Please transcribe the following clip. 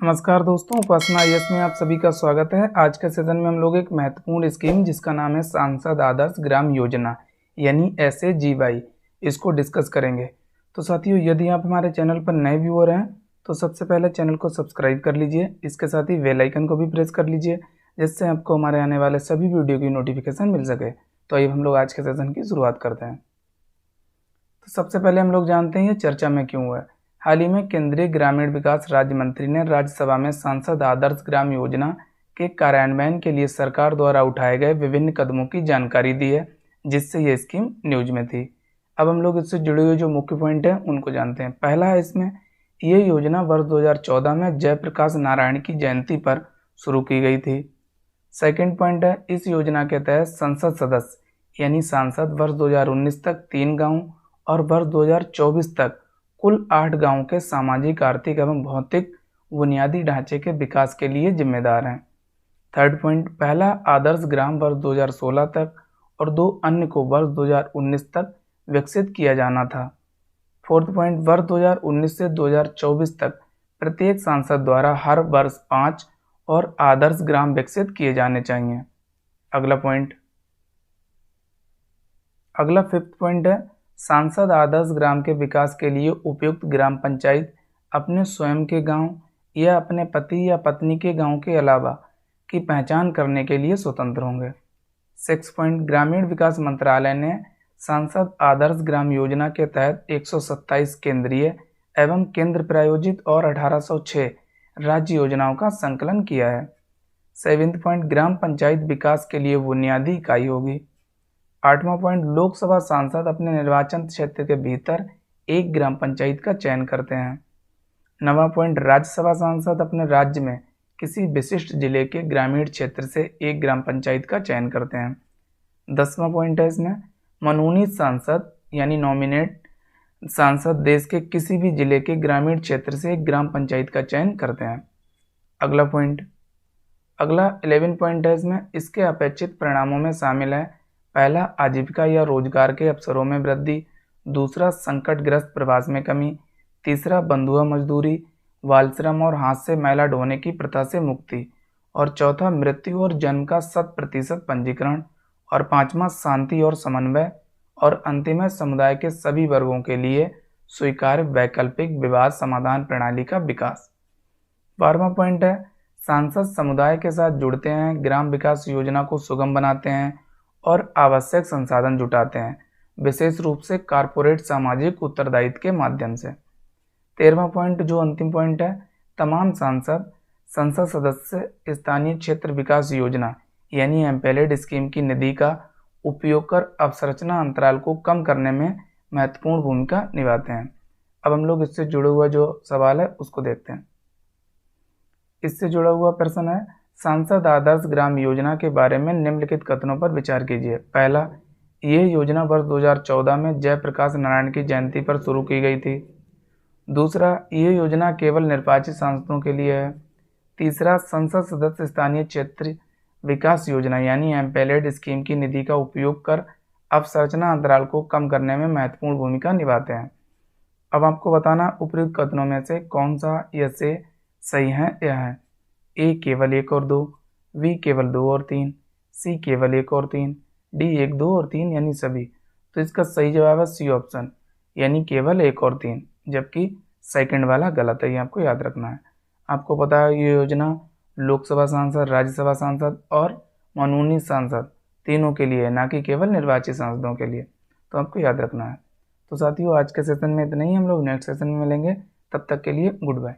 नमस्कार दोस्तों, उपासना यस में आप सभी का स्वागत है। आज के सेशन में हम लोग एक महत्वपूर्ण स्कीम जिसका नाम है सांसद आदर्श ग्राम योजना यानी SAGY, इसको डिस्कस करेंगे। तो साथियों, यदि आप हमारे चैनल पर नए व्यूअर हैं तो सबसे पहले चैनल को सब्सक्राइब कर लीजिए। इसके साथ ही बेल आइकन को भी प्रेस कर लीजिए जिससे आपको हमारे आने वाले सभी वीडियो की नोटिफिकेशन मिल सके। तो आइए हम लोग आज के सेशन की शुरुआत करते हैं। तो सबसे पहले हम लोग जानते हैं ये चर्चा में क्यों हुआ है। हाल ही में केंद्रीय ग्रामीण विकास राज्य मंत्री ने राज्यसभा में सांसद आदर्श ग्राम योजना के कार्यान्वयन के लिए सरकार द्वारा उठाए गए विभिन्न कदमों की जानकारी दी है, जिससे ये स्कीम न्यूज में थी। अब हम लोग इससे जुड़े हुए जो मुख्य पॉइंट हैं उनको जानते हैं। पहला है इसमें, ये योजना वर्ष 2014 में जयप्रकाश नारायण की जयंती पर शुरू की गई थी। सेकेंड पॉइंट है, इस योजना के तहत संसद सदस्य यानी सांसद वर्ष 2019 तक 3 गाँव और वर्ष 2024 तक कुल 8 गांवों के सामाजिक, आर्थिक एवं भौतिक बुनियादी ढांचे के विकास के लिए जिम्मेदार हैं। थर्ड पॉइंट, पहला आदर्श ग्राम वर्ष 2016 तक और 2 अन्य को वर्ष 2019 तक विकसित किया जाना था। फोर्थ पॉइंट, वर्ष 2019 से 2024 तक प्रत्येक सांसद द्वारा हर वर्ष 5 और आदर्श ग्राम विकसित किए जाने चाहिए। अगला फिफ्थ पॉइंट है, सांसद आदर्श ग्राम के विकास के लिए उपयुक्त ग्राम पंचायत अपने स्वयं के गांव या अपने पति या पत्नी के गांव के अलावा की पहचान करने के लिए स्वतंत्र होंगे। सिक्स पॉइंट, ग्रामीण विकास मंत्रालय ने सांसद आदर्श ग्राम योजना के तहत 127 केंद्रीय एवं केंद्र प्रायोजित और 1806 राज्य योजनाओं का संकलन किया है। सेवेंथ पॉइंट, ग्राम पंचायत विकास के लिए बुनियादी इकाई होगी। 8वां पॉइंट, लोकसभा सांसद अपने निर्वाचन क्षेत्र के भीतर एक ग्राम पंचायत का चयन करते हैं। 9वां पॉइंट, राज्यसभा सांसद अपने राज्य में किसी विशिष्ट जिले के ग्रामीण क्षेत्र से एक ग्राम पंचायत का चयन करते हैं। 10वां पॉइंट है इसमें, मनोनीत सांसद यानी नॉमिनेट सांसद देश के किसी भी जिले के ग्रामीण क्षेत्र से एक ग्राम पंचायत का चयन करते हैं। अगला 11 पॉइंट है इसमें, इसके अपेक्षित परिणामों में शामिल है, पहला, आजीविका या रोजगार के अवसरों में वृद्धि। दूसरा, संकटग्रस्त प्रवास में कमी। तीसरा, बंधुआ मजदूरी, बाल श्रम और हाथ से मैला ढोने की प्रथा से मुक्ति। और चौथा, मृत्यु और जन्म का 100% पंजीकरण। और 5वां, शांति और समन्वय। और अंतिम है, समुदाय के सभी वर्गों के लिए स्वीकार्य वैकल्पिक विवाद समाधान प्रणाली का विकास। 12वां पॉइंट है, सांसद समुदाय के साथ जुड़ते हैं, ग्राम विकास योजना को सुगम बनाते हैं और आवश्यक संसाधन जुटाते हैं, विशेष रूप से कारपोरेट सामाजिक उत्तरदायित्व के माध्यम से। 13वां पॉइंट जो अंतिम पॉइंट है, तमाम सांसद संसद सदस्य स्थानीय क्षेत्र विकास योजना यानी एमपीएलएड स्कीम की निधि का उपयोग कर अवसंरचना अंतराल को कम करने में महत्वपूर्ण भूमिका निभाते हैं। अब हम लोग इससे जुड़ा हुआ जो सवाल है उसको देखते हैं। इससे जुड़ा हुआ प्रश्न है, सांसद आदर्श ग्राम योजना के बारे में निम्नलिखित कथनों पर विचार कीजिए। पहला, यह योजना वर्ष 2014 में जयप्रकाश नारायण की जयंती पर शुरू की गई थी। दूसरा, यह योजना केवल निर्वाचित सांसदों के लिए है। तीसरा, संसद सदस्य स्थानीय क्षेत्र विकास योजना यानी एमपीएलएड स्कीम की निधि का उपयोग कर अवसंरचना अंतराल को कम करने में महत्वपूर्ण भूमिका निभाते हैं। अब आपको बताना उपयुक्त कथनों में से कौन सा या से सही है। यह है, ए केवल 1 और 2, बी केवल 2 और 3, सी केवल 1 और 3, डी 1, 2 और 3 यानी सभी। तो इसका सही जवाब है सी ऑप्शन यानी केवल 1 और 3, जबकि सेकंड वाला गलत है, ये आपको याद रखना है। आपको पता है ये योजना लोकसभा सांसद, राज्यसभा सांसद और मनोनीत सांसद तीनों के लिए, ना कि केवल निर्वाचित सांसदों के लिए, तो आपको याद रखना है। तो साथियों, आज के सेशन में इतना ही, हम लोग नेक्स्ट सेशन में मिलेंगे, तब तक के लिए गुड बाय।